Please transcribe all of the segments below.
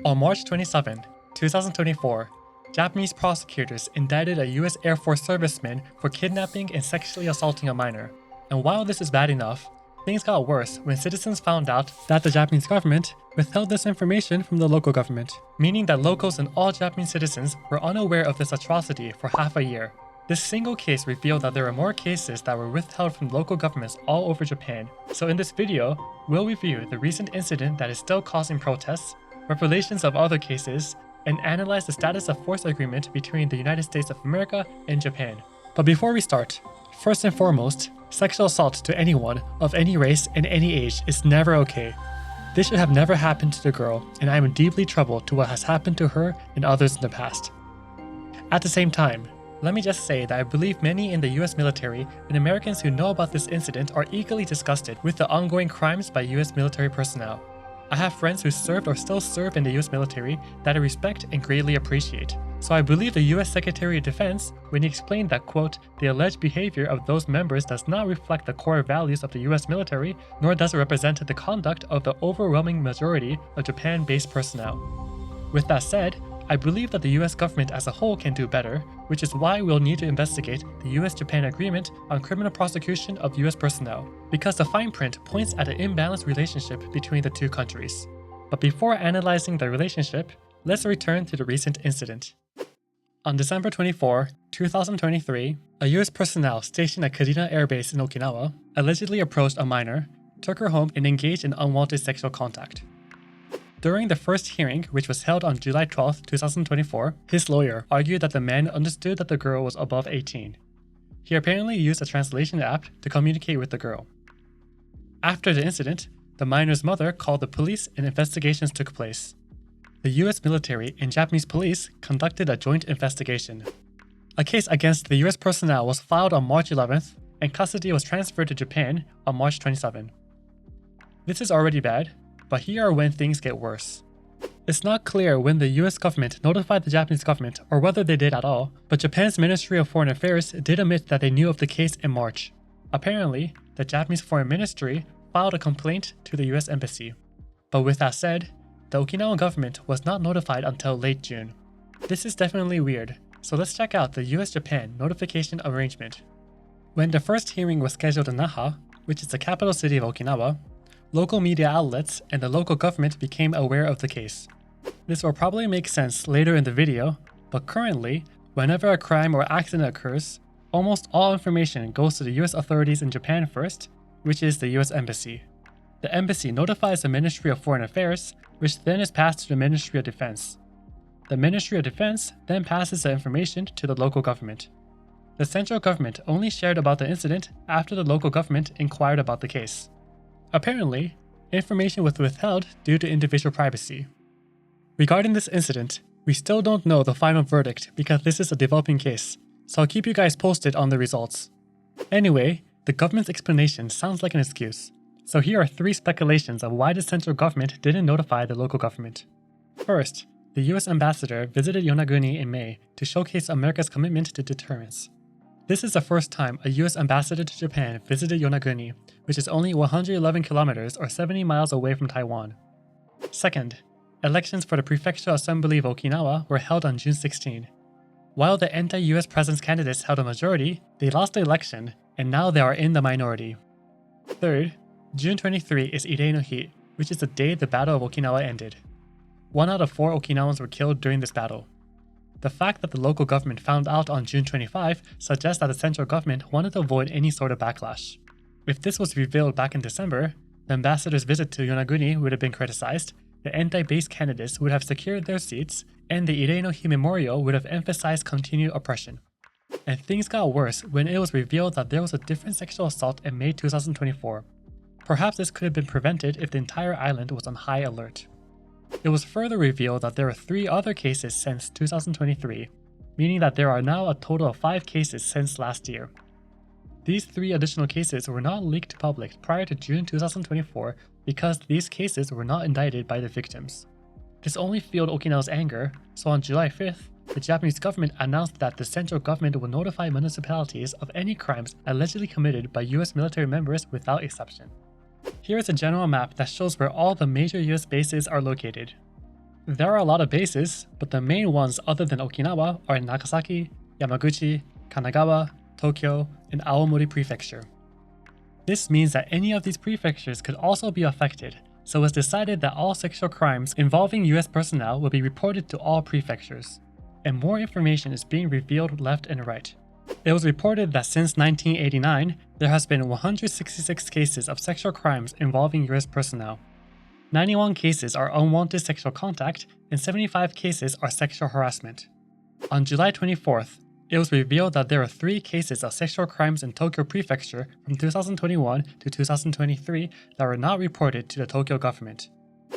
On March 27, 2024, Japanese prosecutors indicted a US Air Force serviceman for kidnapping and sexually assaulting a minor. And while this is bad enough, things got worse when citizens found out that the Japanese government withheld this information from the local government, meaning that locals and all Japanese citizens were unaware of this atrocity for half a year. This single case revealed that there are more cases that were withheld from local governments all over Japan. So in this video, we'll review the recent incident that is still causing protests, revelations of other cases, and analyze the status of force agreement between the United States of America and Japan. But before we start, first and foremost, sexual assault to anyone of any race and any age is never okay. This should have never happened to the girl, and I am deeply troubled to what has happened to her and others in the past. At the same time, let me just say that I believe many in the US military and Americans who know about this incident are equally disgusted with the ongoing crimes by US military personnel. I have friends who served or still serve in the US military that I respect and greatly appreciate. So I believe the US Secretary of Defense when he explained that, quote, the alleged behavior of those members does not reflect the core values of the US military, nor does it represent the conduct of the overwhelming majority of Japan-based personnel. With that said, I believe that the US government as a whole can do better, which is why we'll need to investigate the US-Japan agreement on criminal prosecution of US personnel, because the fine print points at an imbalanced relationship between the two countries. But before analyzing the relationship, let's return to the recent incident. On December 24, 2023, a US personnel stationed at Kadena Air Base in Okinawa allegedly approached a minor, took her home, and engaged in unwanted sexual contact. During the first hearing, which was held on July 12, 2024, his lawyer argued that the man understood that the girl was above 18. He apparently used a translation app to communicate with the girl. After the incident, the minor's mother called the police and investigations took place. The US military and Japanese police conducted a joint investigation. A case against the US personnel was filed on March 11th, and custody was transferred to Japan on March 27. This is already bad, but here are when things get worse. It's not clear when the US government notified the Japanese government or whether they did at all, but Japan's Ministry of Foreign Affairs did admit that they knew of the case in March. Apparently, the Japanese Foreign Ministry filed a complaint to the US Embassy. But with that said, the Okinawa government was not notified until late June. This is definitely weird, so let's check out the US-Japan notification arrangement. When the first hearing was scheduled in Naha, which is the capital city of Okinawa, local media outlets and the local government became aware of the case. This will probably make sense later in the video, but currently, whenever a crime or accident occurs, almost all information goes to the US authorities in Japan first, which is the US Embassy. The embassy notifies the Ministry of Foreign Affairs, which then is passed to the Ministry of Defense. The Ministry of Defense then passes the information to the local government. The central government only shared about the incident after the local government inquired about the case. Apparently, information was withheld due to individual privacy. Regarding this incident, we still don't know the final verdict because this is a developing case, so I'll keep you guys posted on the results. Anyway, the government's explanation sounds like an excuse, so here are 3 speculations of why the central government didn't notify the local government. First, the US ambassador visited Yonaguni in May to showcase America's commitment to deterrence. This is the first time a US ambassador to Japan visited Yonaguni, which is only 111 kilometers or 70 miles away from Taiwan. Second, elections for the Prefectural Assembly of Okinawa were held on June 16. While the anti-US presence candidates held a majority, they lost the election, and now they are in the minority. Third, June 23 is Irei no Hi, which is the day the Battle of Okinawa ended. 1 out of 4 Okinawans were killed during this battle. The fact that the local government found out on June 25 suggests that the central government wanted to avoid any sort of backlash. If this was revealed back in December, the ambassador's visit to Yonaguni would have been criticized, the anti-base candidates would have secured their seats, and the Irei no Hi memorial would have emphasized continued oppression. And things got worse when it was revealed that there was a different sexual assault in May 2024. Perhaps this could have been prevented if the entire island was on high alert. It was further revealed that there were 3 other cases since 2023, meaning that there are now a total of 5 cases since last year. These 3 additional cases were not leaked to public prior to June 2024 because these cases were not indicted by the victims. This only fueled Okinawa's anger, so on July 5th, the Japanese government announced that the central government will notify municipalities of any crimes allegedly committed by US military members without exception. Here is a general map that shows where all the major US bases are located. There are a lot of bases, but the main ones other than Okinawa are in Nagasaki, Yamaguchi, Kanagawa, Tokyo, and Aomori Prefecture. This means that any of these prefectures could also be affected, so it's decided that all sexual crimes involving US personnel will be reported to all prefectures. And more information is being revealed left and right. It was reported that since 1989, there has been 166 cases of sexual crimes involving US personnel. 91 cases are unwanted sexual contact, and 75 cases are sexual harassment. On July 24th, it was revealed that there were 3 cases of sexual crimes in Tokyo Prefecture from 2021 to 2023 that were not reported to the Tokyo government.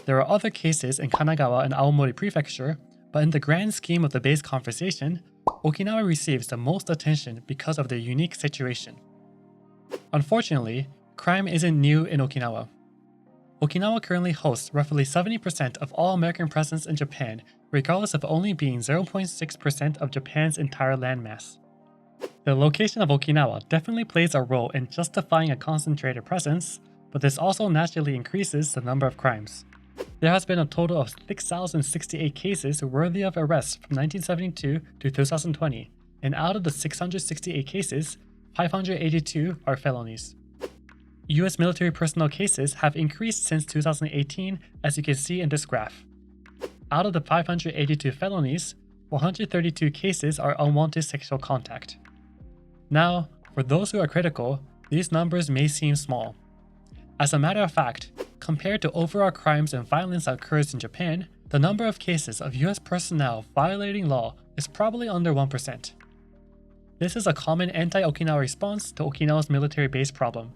There are other cases in Kanagawa and Aomori Prefecture, but in the grand scheme of the base conversation, Okinawa receives the most attention because of their unique situation. Unfortunately, crime isn't new in Okinawa. Okinawa currently hosts roughly 70% of all American presence in Japan, regardless of only being 0.6% of Japan's entire landmass. The location of Okinawa definitely plays a role in justifying a concentrated presence, but this also naturally increases the number of crimes. There has been a total of 6,068 cases worthy of arrest from 1972 to 2020, and out of the 668 cases, 582 are felonies. US military personnel cases have increased since 2018, as you can see in this graph. Out of the 582 felonies, 132 cases are unwanted sexual contact. Now, for those who are critical, these numbers may seem small. As a matter of fact, compared to overall crimes and violence that occurs in Japan, the number of cases of US personnel violating law is probably under 1%. This is a common anti-Okinawa response to Okinawa's military base problem.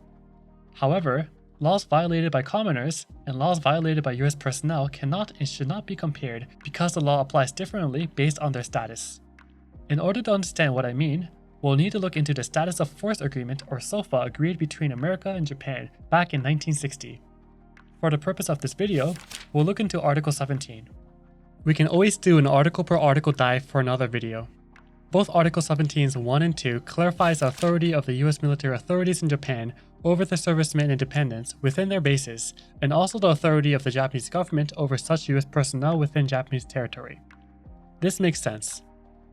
However, laws violated by commoners and laws violated by US personnel cannot and should not be compared because the law applies differently based on their status. In order to understand what I mean, we'll need to look into the Status of Force Agreement or SOFA agreed between America and Japan back in 1960. For the purpose of this video, we'll look into Article 17. We can always do an article per article dive for another video. Both Article 17's 1 and 2 clarifies the authority of the US military authorities in Japan over the servicemen and dependents within their bases, and also the authority of the Japanese government over such US personnel within Japanese territory. This makes sense.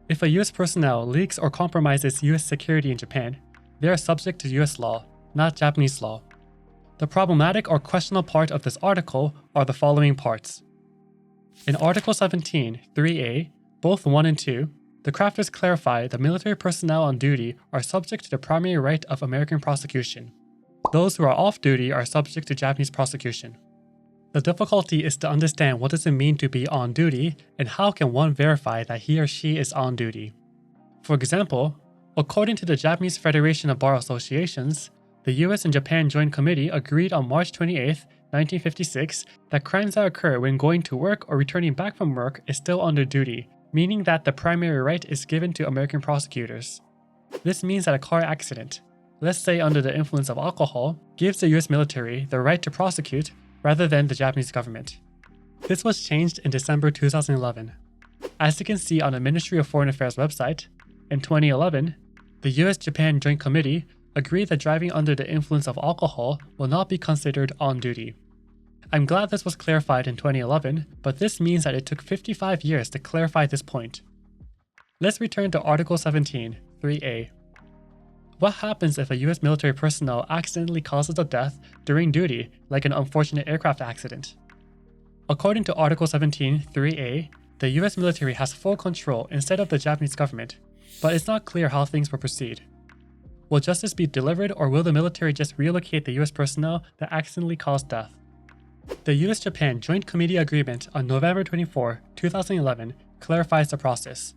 If a US personnel leaks or compromises US security in Japan, they are subject to US law, not Japanese law. The problematic or questionable part of this article are the following parts. In Article 17, 3a, both 1 and 2, the crafters clarify that military personnel on duty are subject to the primary right of American prosecution. Those who are off duty are subject to Japanese prosecution. The difficulty is to understand what does it mean to be on duty and how can one verify that he or she is on duty. For example, according to the Japanese Federation of Bar Associations, the US and Japan Joint Committee agreed on March 28, 1956 that crimes that occur when going to work or returning back from work is still under duty, meaning that the primary right is given to American prosecutors. This means that a car accident, let's say under the influence of alcohol, gives the US military the right to prosecute rather than the Japanese government. This was changed in December 2011. As you can see on the Ministry of Foreign Affairs website, in 2011, the US-Japan Joint Committee agreed that driving under the influence of alcohol will not be considered on duty. I'm glad this was clarified in 2011, but this means that it took 55 years to clarify this point. Let's return to Article 17, 3a. What happens if a US military personnel accidentally causes a death during duty, like an unfortunate aircraft accident? According to Article 17, 3a, the US military has full control instead of the Japanese government, but it's not clear how things will proceed. Will justice be delivered, or will the military just relocate the US personnel that accidentally caused death? The US-Japan Joint Committee Agreement on November 24, 2011 clarifies the process.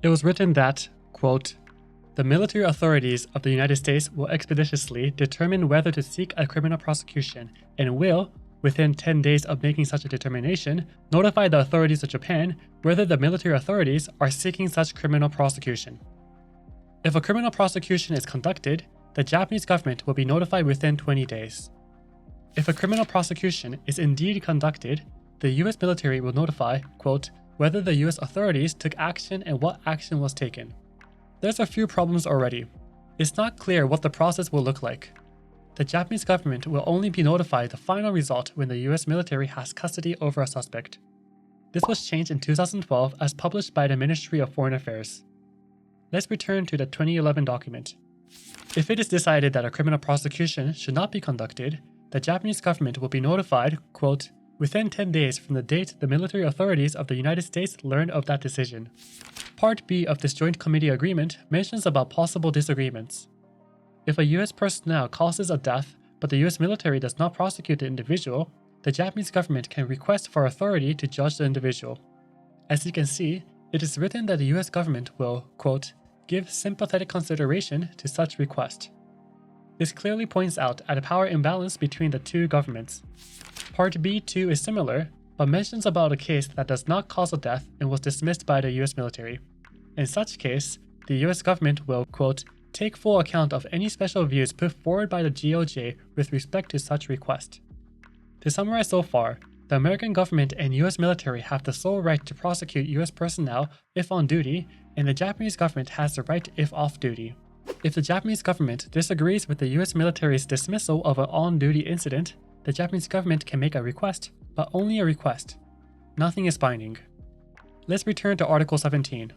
It was written that, quote, "The military authorities of the United States will expeditiously determine whether to seek a criminal prosecution and will, within 10 days of making such a determination, notify the authorities of Japan whether the military authorities are seeking such criminal prosecution." If a criminal prosecution is conducted, the Japanese government will be notified within 20 days. If a criminal prosecution is indeed conducted, the US military will notify, quote, whether the US authorities took action and what action was taken. There's a few problems already. It's not clear what the process will look like. The Japanese government will only be notified the final result when the US military has custody over a suspect. This was changed in 2012 as published by the Ministry of Foreign Affairs. Let's return to the 2011 document. If it is decided that a criminal prosecution should not be conducted, the Japanese government will be notified, quote, within 10 days from the date the military authorities of the United States learn of that decision. Part B of this Joint Committee Agreement mentions about possible disagreements. If a US personnel causes a death, but the US military does not prosecute the individual, the Japanese government can request for authority to judge the individual. As you can see, it is written that the US government will, quote, give sympathetic consideration to such request. This clearly points out at a power imbalance between the two governments. Part B too is similar, but mentions about a case that does not cause a death and was dismissed by the US military. In such case, the US government will, quote, take full account of any special views put forward by the GOJ with respect to such request. To summarize so far, the American government and US military have the sole right to prosecute US personnel if on duty, and the Japanese government has the right if off duty. If the Japanese government disagrees with the US military's dismissal of an on-duty incident, the Japanese government can make a request, but only a request. Nothing is binding. Let's return to Article 17.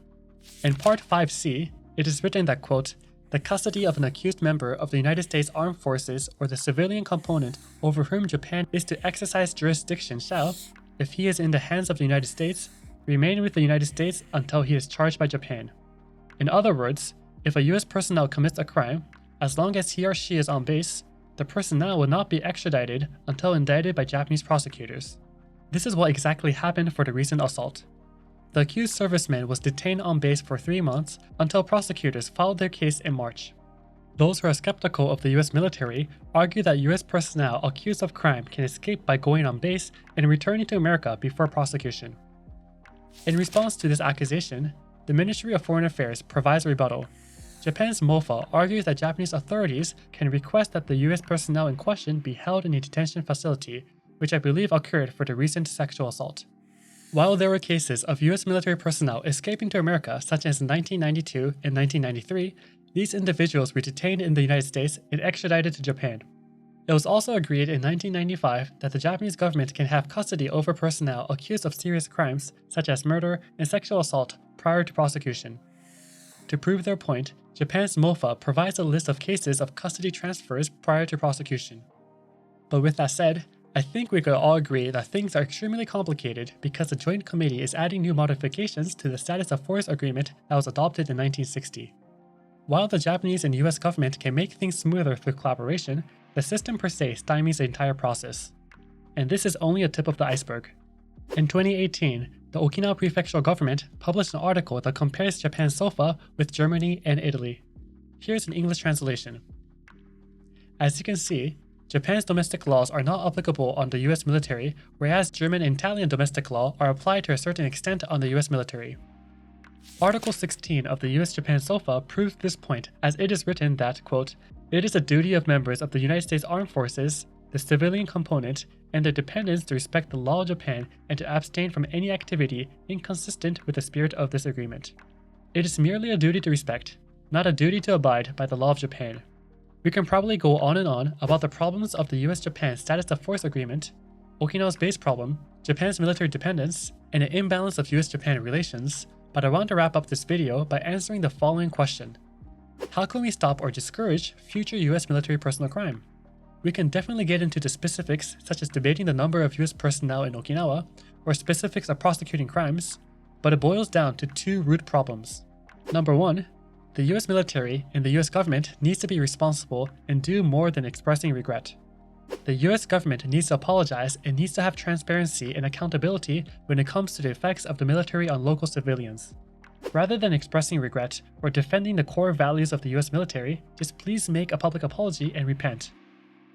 In Part 5C, it is written that, quote, the custody of an accused member of the United States Armed Forces or the civilian component over whom Japan is to exercise jurisdiction shall, if he is in the hands of the United States, remain with the United States until he is charged by Japan. In other words, if a US personnel commits a crime, as long as he or she is on base, the personnel will not be extradited until indicted by Japanese prosecutors. This is what exactly happened for the recent assault. The accused serviceman was detained on base for 3 months until prosecutors filed their case in March. Those who are skeptical of the US military argue that US personnel accused of crime can escape by going on base and returning to America before prosecution. In response to this accusation, the Ministry of Foreign Affairs provides a rebuttal. Japan's MOFA argues that Japanese authorities can request that the US personnel in question be held in a detention facility, which I believe occurred for the recent sexual assault. While there were cases of US military personnel escaping to America such as in 1992 and 1993, these individuals were detained in the United States and extradited to Japan. It was also agreed in 1995 that the Japanese government can have custody over personnel accused of serious crimes such as murder and sexual assault prior to prosecution. To prove their point, Japan's MOFA provides a list of cases of custody transfers prior to prosecution. But with that said, I think we could all agree that things are extremely complicated because the Joint Committee is adding new modifications to the Status of Force Agreement that was adopted in 1960. While the Japanese and US government can make things smoother through collaboration, the system per se stymies the entire process. And this is only a tip of the iceberg. In 2018, the Okinawa prefectural government published an article that compares Japan's SOFA with Germany and Italy. Here's an English translation. As you can see, Japan's domestic laws are not applicable on the US military, whereas German and Italian domestic law are applied to a certain extent on the US military. Article 16 of the US-Japan SOFA proves this point as it is written that, quote, it is a duty of members of the United States Armed Forces, the civilian component, and their dependents to respect the law of Japan and to abstain from any activity inconsistent with the spirit of this agreement. It is merely a duty to respect, not a duty to abide by the law of Japan. We can probably go on and on about the problems of the US-Japan Status of Force Agreement, Okinawa's base problem, Japan's military dependence, and an imbalance of US-Japan relations, but I want to wrap up this video by answering the following question. How can we stop or discourage future US military personnel crime? We can definitely get into the specifics such as debating the number of US personnel in Okinawa, or specifics of prosecuting crimes, but it boils down to 2 root problems. Number 1, the US military and the US government needs to be responsible and do more than expressing regret. The US government needs to apologize and needs to have transparency and accountability when it comes to the effects of the military on local civilians. Rather than expressing regret or defending the core values of the US military, just please make a public apology and repent.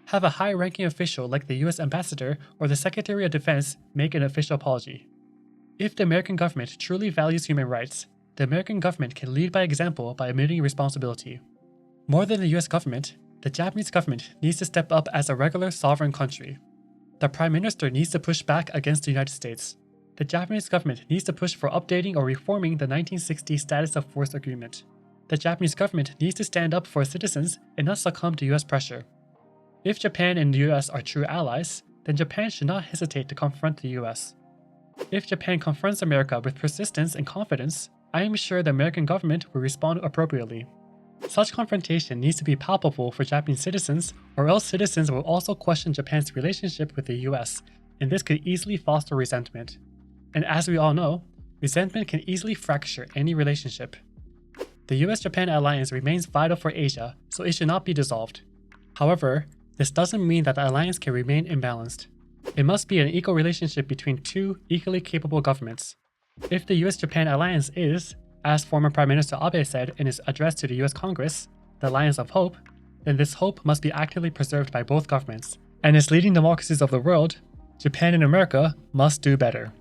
Have a high-ranking official like the US ambassador or the Secretary of Defense make an official apology. If the American government truly values human rights, the American government can lead by example by admitting responsibility. More than the US government, the Japanese government needs to step up as a regular sovereign country. The Prime Minister needs to push back against the United States. The Japanese government needs to push for updating or reforming the 1960 Status of Force Agreement. The Japanese government needs to stand up for its citizens and not succumb to US pressure. If Japan and the US are true allies, then Japan should not hesitate to confront the US. If Japan confronts America with persistence and confidence, I am sure the American government will respond appropriately. Such confrontation needs to be palpable for Japanese citizens, or else citizens will also question Japan's relationship with the US, and this could easily foster resentment. And as we all know, resentment can easily fracture any relationship. The US-Japan alliance remains vital for Asia, so it should not be dissolved. However, this doesn't mean that the alliance can remain imbalanced. It must be an equal relationship between two equally capable governments. If the US-Japan alliance is, as former Prime Minister Abe said in his address to the US Congress, the alliance of hope, then this hope must be actively preserved by both governments. And as leading democracies of the world, Japan and America must do better.